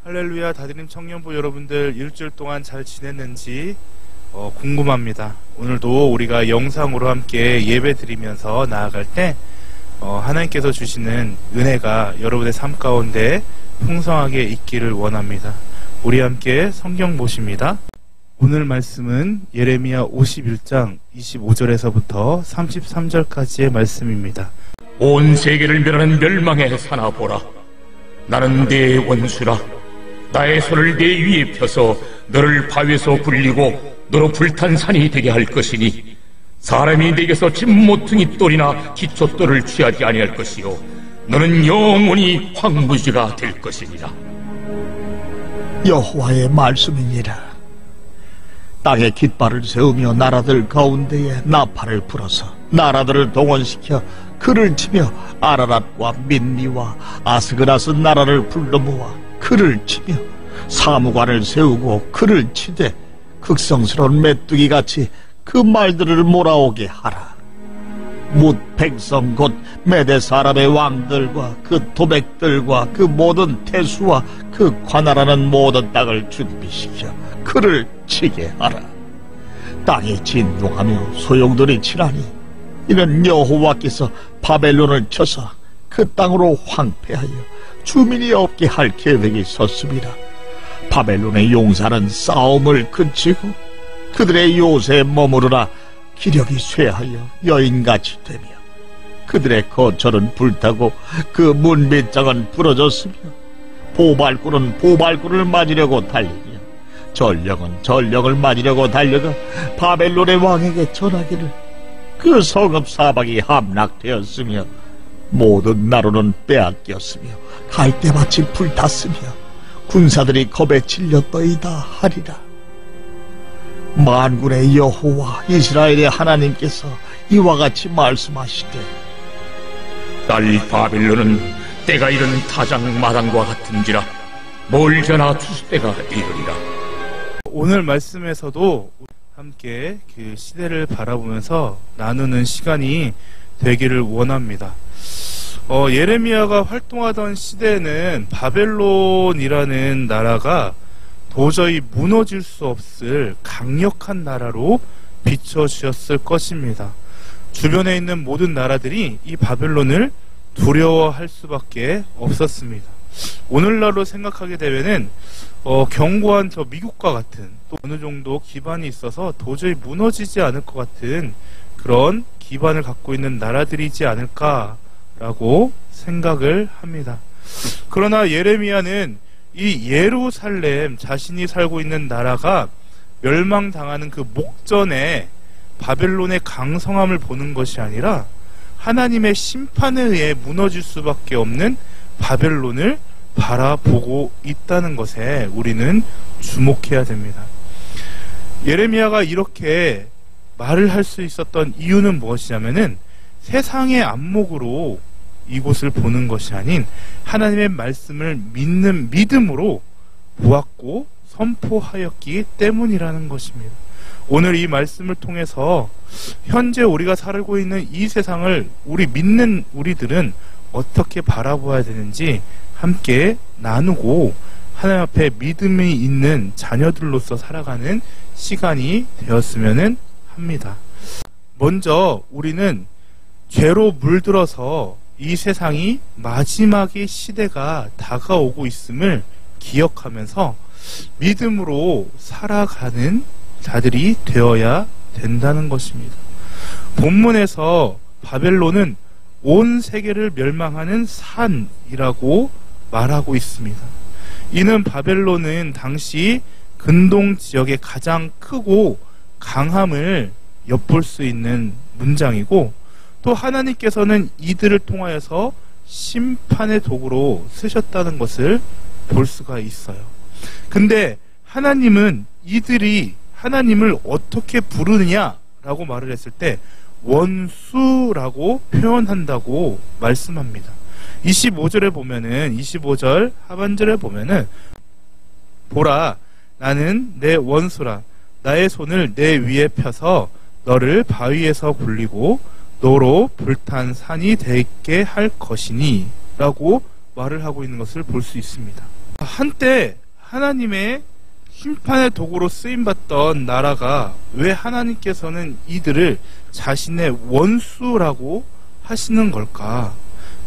할렐루야 다드림 청년부 여러분들 일주일 동안 잘 지냈는지 궁금합니다. 오늘도 우리가 영상으로 함께 예배 드리면서 나아갈 때 하나님께서 주시는 은혜가 여러분의 삶 가운데 풍성하게 있기를 원합니다. 우리 함께 성경 보십니다. 오늘 말씀은 예레미야 51장 25절에서부터 33절까지의 말씀입니다. 온 세계를 멸하는 멸망의 사나 보라. 나는 네 원수라. 나의 손을 네 위에 펴서 너를 바위에서 굴리고 너로 불탄 산이 되게 할 것이니 사람이 네게서 진모퉁이 돌이나 기초돌을 취하지 아니할 것이요 너는 영원히 황무지가 될 것이니라. 여호와의 말씀이니라. 땅에 깃발을 세우며 나라들 가운데에 나팔을 불어서 나라들을 동원시켜 그를 치며 아라랏과 민니와 아스그라스 나라를 불러 모아 그를 치며 사무관을 세우고 그를 치되 극성스러운 메뚜기같이 그 말들을 몰아오게 하라. 뭇 백성 곧 메대 사람의 왕들과 그 도백들과 그 모든 태수와 그 관할하는 모든 땅을 준비시켜 그를 치게 하라. 땅이 진동하며 소용돌이 치라니 이는 여호와께서 바벨론을 쳐서 그 땅으로 황폐하여 주민이 없게 할 계획이 섰습니다. 바벨론의 용사는 싸움을 그치고 그들의 요새에 머무르라 기력이 쇠하여 여인같이 되며 그들의 거처는 불타고 그 문빗장은 부러졌으며 보발꾼은 보발꾼을 맞으려고 달리며 전령은 전령을 맞으려고 달려가 바벨론의 왕에게 전하기를 그 성읍 사방이 함락되었으며 모든 나루는 빼앗겼으며 갈대밭이 불탔으며 군사들이 겁에 질렸더이다 하리라. 만군의 여호와 이스라엘의 하나님께서 이와 같이 말씀하시되 딸 바빌론은 때가 이른 타작 마당과 같은지라 멀게나 투수때가 이르리라. 오늘 말씀에서도 함께 그 시대를 바라보면서 나누는 시간이 되기를 원합니다. 예레미야가 활동하던 시대에는 바벨론이라는 나라가 도저히 무너질 수 없을 강력한 나라로 비춰주셨을 것입니다. 주변에 있는 모든 나라들이 이 바벨론을 두려워할 수밖에 없었습니다. 오늘날로 생각하게 되면은 견고한 저 미국과 같은 또 어느 정도 기반이 있어서 도저히 무너지지 않을 것 같은 그런 기반을 갖고 있는 나라들이지 않을까라고 생각을 합니다. 그러나 예레미야는 이 예루살렘 자신이 살고 있는 나라가 멸망당하는 그 목전에 바벨론의 강성함을 보는 것이 아니라 하나님의 심판에 의해 무너질 수밖에 없는 바벨론을 바라보고 있다는 것에 우리는 주목해야 됩니다. 예레미야가 이렇게 말을 할 수 있었던 이유는 무엇이냐면은 세상의 안목으로 이곳을 보는 것이 아닌 하나님의 말씀을 믿는 믿음으로 보았고 선포하였기 때문이라는 것입니다. 오늘 이 말씀을 통해서 현재 우리가 살고 있는 이 세상을 우리 믿는 우리들은 어떻게 바라보아야 되는지 함께 나누고 하나님 앞에 믿음이 있는 자녀들로서 살아가는 시간이 되었으면 합니다. 먼저 우리는 죄로 물들어서 이 세상이 마지막의 시대가 다가오고 있음을 기억하면서 믿음으로 살아가는 자들이 되어야 된다는 것입니다. 본문에서 바벨론은 온 세계를 멸망하는 산이라고 말하고 있습니다. 이는 바벨론은 당시 근동 지역의 가장 크고 강함을 엿볼 수 있는 문장이고 또 하나님께서는 이들을 통하여서 심판의 도구로 쓰셨다는 것을 볼 수가 있어요. 근데 하나님은 이들이 하나님을 어떻게 부르느냐라고 말을 했을 때 원수라고 표현한다고 말씀합니다. 25절에 보면은 25절 하반절에 보면은 보라 나는 내 원수라 나의 손을 내 위에 펴서 너를 바위에서 굴리고 너로 불탄 산이 되게 할 것이니 라고 말을 하고 있는 것을 볼 수 있습니다. 한때 하나님의 심판의 도구로 쓰임받던 나라가 왜 하나님께서는 이들을 자신의 원수라고 하시는 걸까?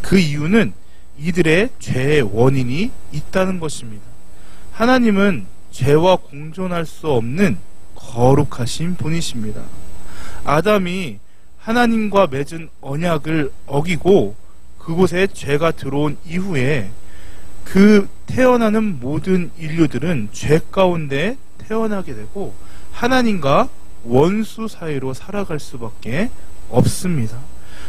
그 이유는 이들의 죄의 원인이 있다는 것입니다. 하나님은 죄와 공존할 수 없는 거룩하신 분이십니다. 아담이 하나님과 맺은 언약을 어기고 그곳에 죄가 들어온 이후에 그 태어나는 모든 인류들은 죄 가운데 태어나게 되고 하나님과 원수 사이로 살아갈 수밖에 없습니다.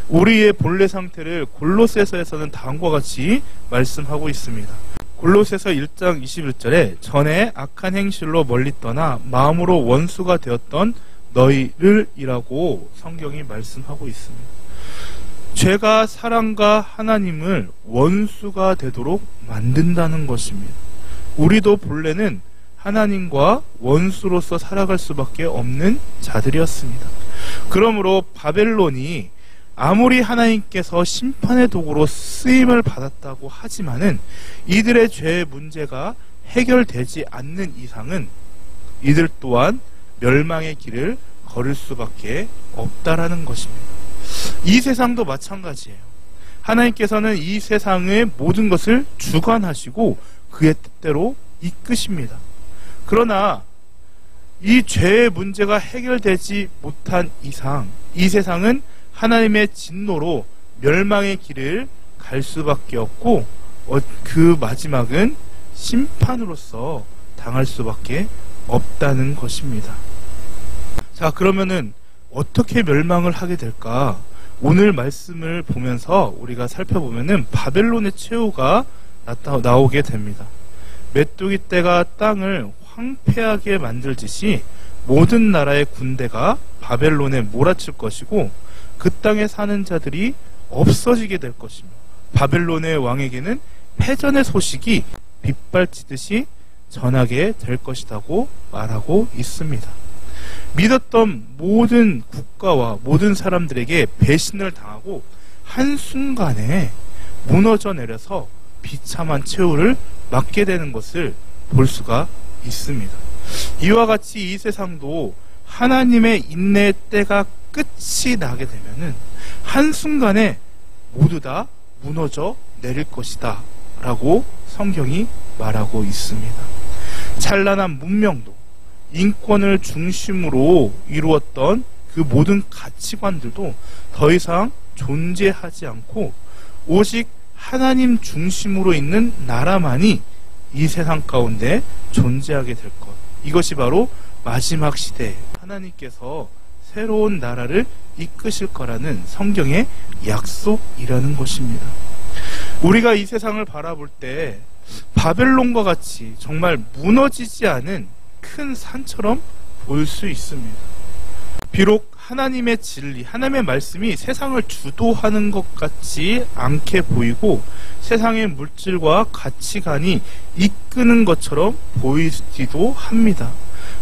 우리의 본래 상태를 골로새서에서는 다음과 같이 말씀하고 있습니다. 골로새서 1장 21절에 전에 악한 행실로 멀리 떠나 마음으로 원수가 되었던 너희를 이라고 성경이 말씀하고 있습니다. 죄가 사람과 하나님을 원수가 되도록 만든다는 것입니다. 우리도 본래는 하나님과 원수로서 살아갈 수밖에 없는 자들이었습니다. 그러므로 바벨론이 아무리 하나님께서 심판의 도구로 쓰임을 받았다고 하지만은 이들의 죄의 문제가 해결되지 않는 이상은 이들 또한 멸망의 길을 걸을 수밖에 없다라는 것입니다. 이 세상도 마찬가지예요. 하나님께서는 이 세상의 모든 것을 주관하시고 그의 뜻대로 이끄십니다. 그러나 이 죄의 문제가 해결되지 못한 이상 이 세상은 하나님의 진노로 멸망의 길을 갈 수밖에 없고 그 마지막은 심판으로서 당할 수밖에 없다는 것입니다. 자, 그러면은 어떻게 멸망을 하게 될까? 오늘 말씀을 보면서 우리가 살펴보면은 바벨론의 최후가 나오게 됩니다. 메뚜기 떼가 땅을 황폐하게 만들듯이 모든 나라의 군대가 바벨론에 몰아칠 것이고 그 땅에 사는 자들이 없어지게 될 것입니다. 바벨론의 왕에게는 패전의 소식이 빗발치듯이 전하게 될 것이라고 말하고 있습니다. 믿었던 모든 국가와 모든 사람들에게 배신을 당하고 한순간에 무너져 내려서 비참한 최후를 맞게 되는 것을 볼 수가 있습니다. 이와 같이 이 세상도 하나님의 인내의 때가 끝이 나게 되면은 한순간에 모두 다 무너져 내릴 것이다 라고 성경이 말하고 있습니다. 찬란한 문명도 인권을 중심으로 이루었던 그 모든 가치관들도 더 이상 존재하지 않고 오직 하나님 중심으로 있는 나라만이 이 세상 가운데 존재하게 될 것. 이것이 바로 마지막 시대에 하나님께서 새로운 나라를 이끄실 거라는 성경의 약속이라는 것입니다. 우리가 이 세상을 바라볼 때 바벨론과 같이 정말 무너지지 않은 큰 산처럼 보일 수 있습니다. 비록 하나님의 진리, 하나님의 말씀이 세상을 주도하는 것 같지 않게 보이고 세상의 물질과 가치관이 이끄는 것처럼 보이기도 합니다.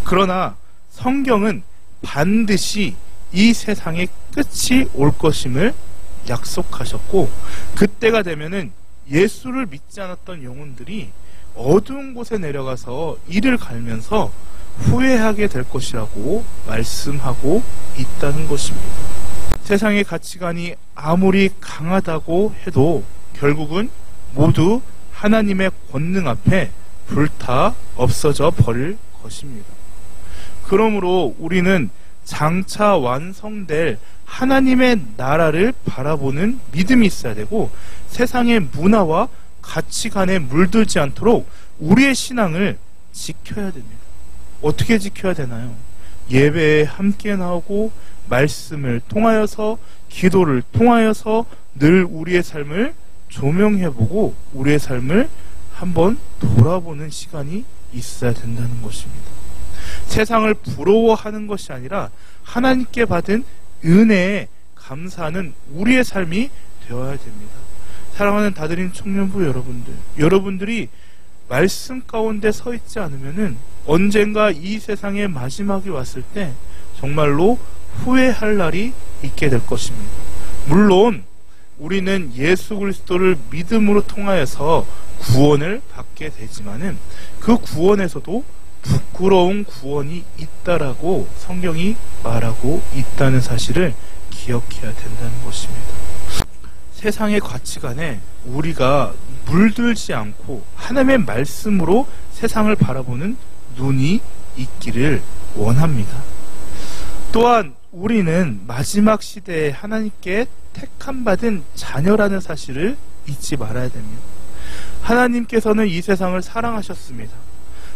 그러나 성경은 반드시 이 세상의 끝이 올 것임을 약속하셨고 그때가 되면은 예수를 믿지 않았던 영혼들이 어두운 곳에 내려가서 이를 갈면서 후회하게 될 것이라고 말씀하고 있다는 것입니다. 세상의 가치관이 아무리 강하다고 해도 결국은 모두 하나님의 권능 앞에 불타 없어져 버릴 것입니다. 그러므로 우리는 장차 완성될 하나님의 나라를 바라보는 믿음이 있어야 되고 세상의 문화와 가치관에 물들지 않도록 우리의 신앙을 지켜야 됩니다. 어떻게 지켜야 되나요? 예배에 함께 나오고 말씀을 통하여서 기도를 통하여서 늘 우리의 삶을 조명해보고 우리의 삶을 한번 돌아보는 시간이 있어야 된다는 것입니다. 세상을 부러워하는 것이 아니라 하나님께 받은 은혜에 감사하는 우리의 삶이 되어야 됩니다. 사랑하는 다드림 청년부 여러분들이 말씀 가운데 서 있지 않으면은 언젠가 이 세상의 마지막이 왔을 때 정말로 후회할 날이 있게 될 것입니다. 물론 우리는 예수 그리스도를 믿음으로 통하여서 구원을 받게 되지만은 그 구원에서도 부끄러운 구원이 있다라고 성경이 말하고 있다는 사실을 기억해야 된다는 것입니다. 세상의 가치관에 우리가 물들지 않고 하나님의 말씀으로 세상을 바라보는 눈이 있기를 원합니다. 또한 우리는 마지막 시대에 하나님께 택함받은 자녀라는 사실을 잊지 말아야 됩니다. 하나님께서는 이 세상을 사랑하셨습니다.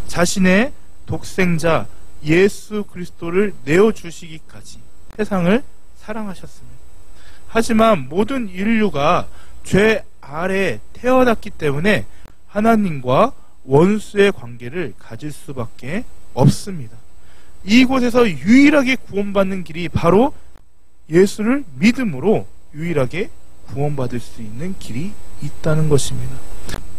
자신의 독생자 예수 그리스도를 내어주시기까지 세상을 사랑하셨습니다. 하지만 모든 인류가 죄 아래 태어났기 때문에 하나님과 원수의 관계를 가질 수밖에 없습니다. 이곳에서 유일하게 구원받는 길이 바로 예수를 믿음으로 유일하게 구원받을 수 있는 길이 있다는 것입니다.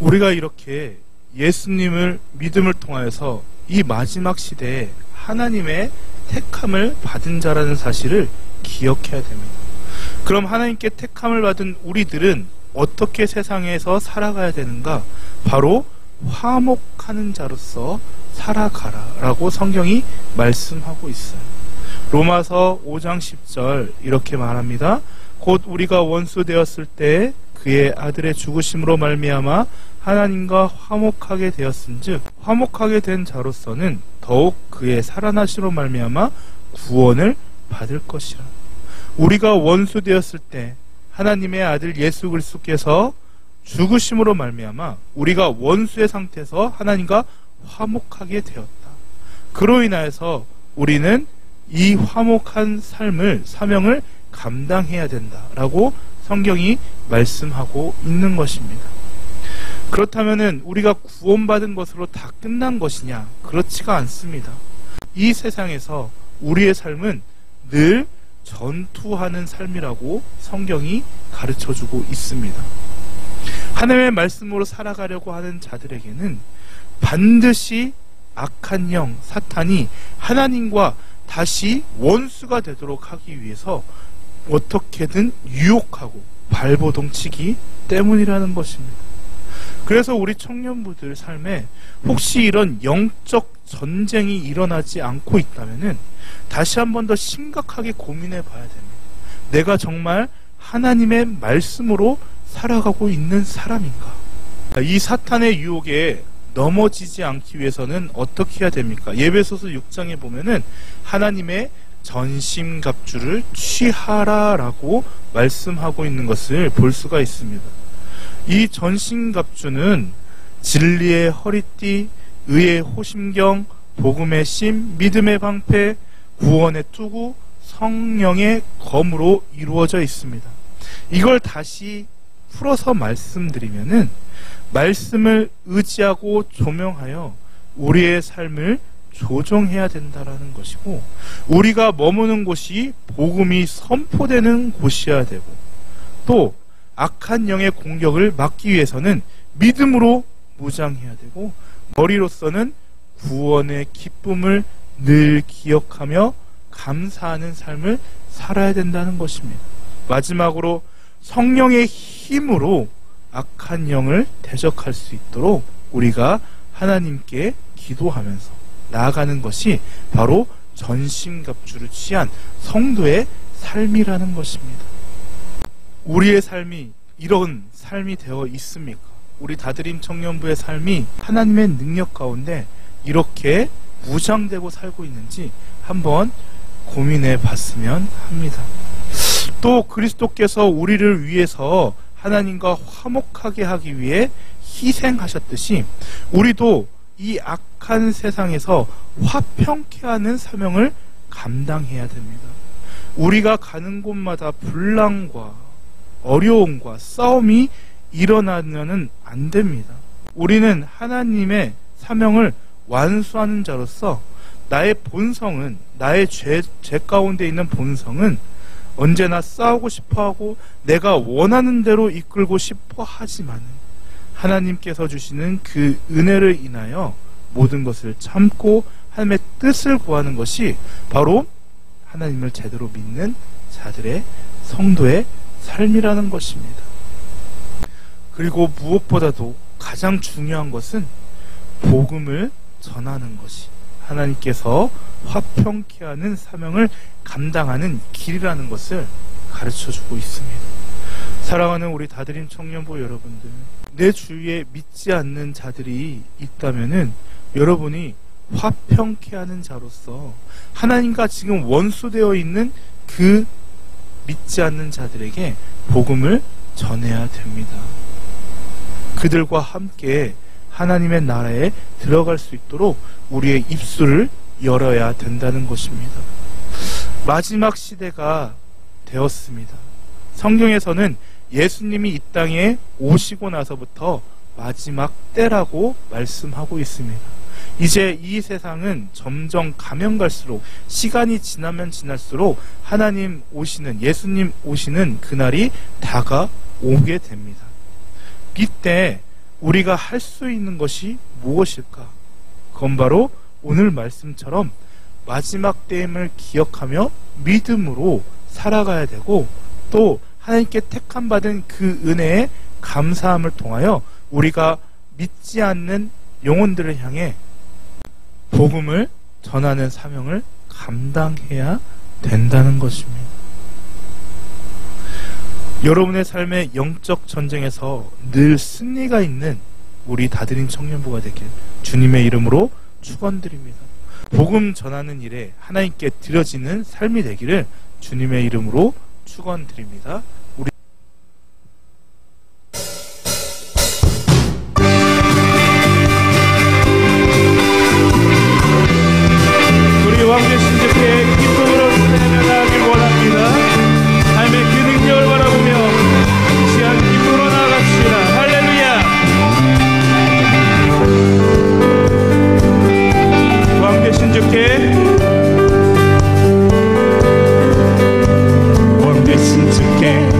우리가 이렇게 예수님을 믿음을 통하여서 이 마지막 시대에 하나님의 택함을 받은 자라는 사실을 기억해야 됩니다. 그럼 하나님께 택함을 받은 우리들은 어떻게 세상에서 살아가야 되는가? 바로 화목하는 자로서 살아가라라고 성경이 말씀하고 있어요. 로마서 5장 10절 이렇게 말합니다. 곧 우리가 원수 되었을 때 그의 아들의 죽으심으로 말미암아 하나님과 화목하게 되었은즉 화목하게 된 자로서는 더욱 그의 살아나심으로 말미암아 구원을 받을 것이라. 우리가 원수 되었을 때 하나님의 아들 예수 그리스도께서 죽으심으로 말미암아 우리가 원수의 상태에서 하나님과 화목하게 되었다. 그로 인하여서 우리는 이 화목한 삶을 사명을 감당해야 된다라고 성경이 말씀하고 있는 것입니다. 그렇다면은 우리가 구원받은 것으로 다 끝난 것이냐? 그렇지가 않습니다. 이 세상에서 우리의 삶은 늘 전투하는 삶이라고 성경이 가르쳐주고 있습니다. 하나님의 말씀으로 살아가려고 하는 자들에게는 반드시 악한 영, 사탄이 하나님과 다시 원수가 되도록 하기 위해서 어떻게든 유혹하고 발버둥치기 때문이라는 것입니다. 그래서 우리 청년부들 삶에 혹시 이런 영적 전쟁이 일어나지 않고 있다면은 다시 한 번 더 심각하게 고민해 봐야 됩니다. 내가 정말 하나님의 말씀으로 살아가고 있는 사람인가? 이 사탄의 유혹에 넘어지지 않기 위해서는 어떻게 해야 됩니까? 에베소서 6장에 보면은 하나님의 전심갑주를 취하라라고 말씀하고 있는 것을 볼 수가 있습니다. 이 전심갑주는 진리의 허리띠, 의의 호심경, 복음의 심, 믿음의 방패, 구원의 투구, 성령의 검으로 이루어져 있습니다. 이걸 다시 풀어서 말씀드리면은 말씀을 의지하고 조명하여 우리의 삶을 조정해야 된다라는 것이고, 우리가 머무는 곳이 복음이 선포되는 곳이어야 되고, 또 악한 영의 공격을 막기 위해서는 믿음으로 무장해야 되고, 머리로서는 구원의 기쁨을 늘 기억하며 감사하는 삶을 살아야 된다는 것입니다. 마지막으로 성령의 힘으로 악한 영을 대적할 수 있도록 우리가 하나님께 기도하면서 나아가는 것이 바로 전심갑주를 취한 성도의 삶이라는 것입니다. 우리의 삶이 이런 삶이 되어 있습니까? 우리 다드림 청년부의 삶이 하나님의 능력 가운데 이렇게 무장되고 살고 있는지 한번 고민해 봤으면 합니다. 또 그리스도께서 우리를 위해서 하나님과 화목하게 하기 위해 희생하셨듯이 우리도 이 악한 세상에서 화평케 하는 사명을 감당해야 됩니다. 우리가 가는 곳마다 분란과 어려움과 싸움이 일어나면은 안 됩니다. 우리는 하나님의 사명을 완수하는 자로서 나의 본성은, 나의 죄 가운데 있는 본성은 언제나 싸우고 싶어하고 내가 원하는 대로 이끌고 싶어 하지만 하나님께서 주시는 그 은혜를 인하여 모든 것을 참고 하나님의 뜻을 구하는 것이 바로 하나님을 제대로 믿는 자들의 성도의 삶이라는 것입니다. 그리고 무엇보다도 가장 중요한 것은 복음을 전하는 것이 하나님께서 화평케 하는 사명을 감당하는 길이라는 것을 가르쳐주고 있습니다. 사랑하는 우리 다드림 청년부 여러분들, 내 주위에 믿지 않는 자들이 있다면은 여러분이 화평케 하는 자로서 하나님과 지금 원수되어 있는 그 믿지 않는 자들에게 복음을 전해야 됩니다. 그들과 함께 하나님의 나라에 들어갈 수 있도록 우리의 입술을 열어야 된다는 것입니다. 마지막 시대가 되었습니다. 성경에서는 예수님이 이 땅에 오시고 나서부터 마지막 때라고 말씀하고 있습니다. 이제 이 세상은 점점 가면 갈수록, 시간이 지나면 지날수록 하나님 오시는, 예수님 오시는 그날이 다가오게 됩니다. 이때 우리가 할 수 있는 것이 무엇일까? 그건 바로 오늘 말씀처럼 마지막 때임을 기억하며 믿음으로 살아가야 되고, 또 하나님께 택함 받은 그 은혜에 감사함을 통하여 우리가 믿지 않는 영혼들을 향해 복음을 전하는 사명을 감당해야 된다는 것입니다. 여러분의 삶의 영적 전쟁에서 늘 승리가 있는 우리 다드림 청년부가 되길 주님의 이름으로 축원드립니다. 복음 전하는 일에 하나님께 드려지는 삶이 되기를 주님의 이름으로 축원드립니다. 우리 왕제 신주께 기쁨으로 찬양하길 원합니다. 삶의 그 능력을 바라보며 시한 기쁨으로 나아갑시다. 할렐루야. 왕제 신주께, 왕제 신주께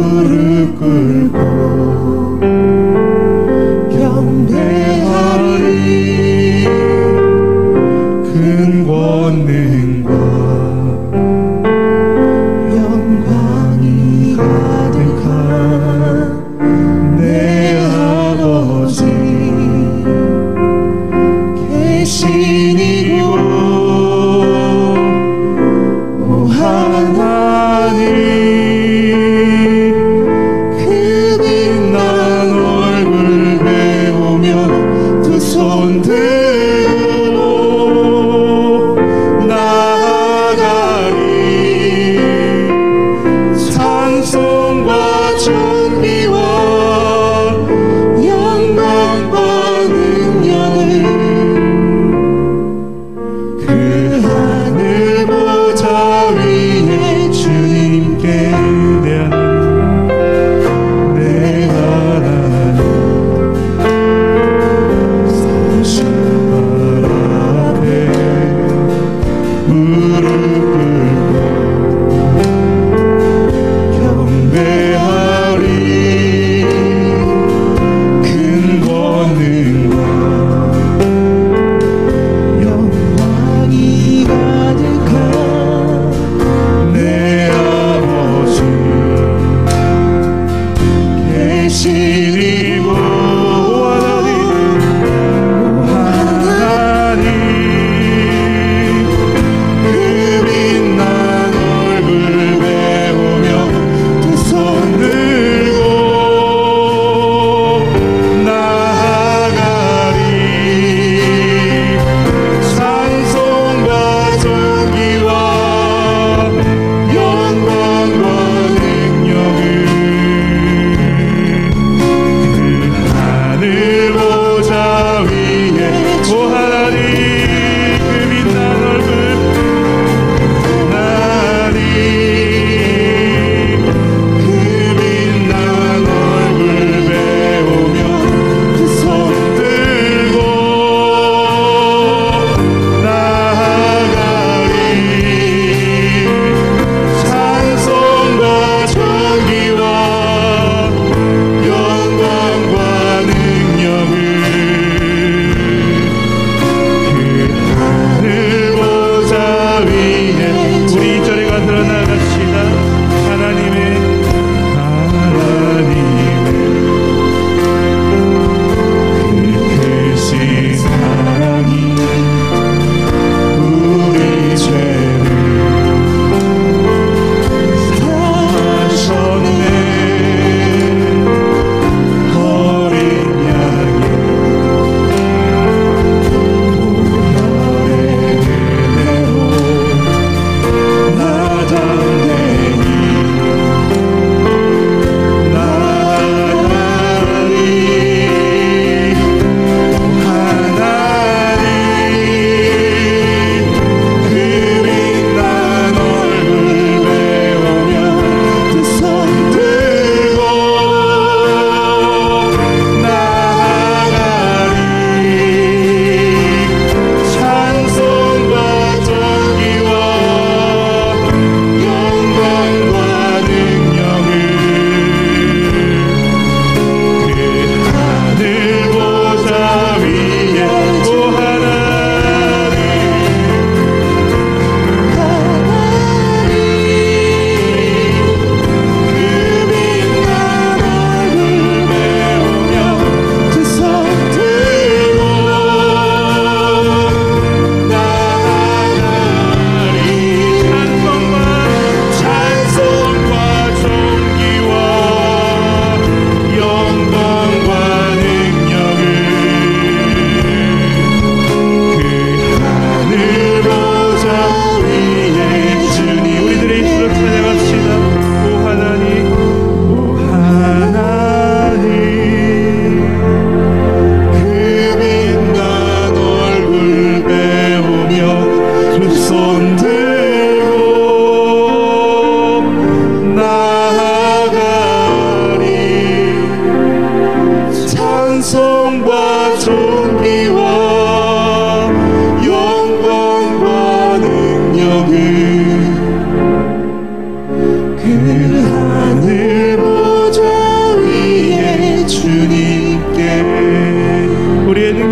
무릎 꿇고 경배하리. 큰 권능과 영광이 가득한 내 아버지 계신 이곳 오 하나님 그 빛나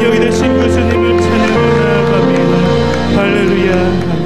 능력이 되신 그 주님을 찬양하며 나아갑니다. 할렐루야.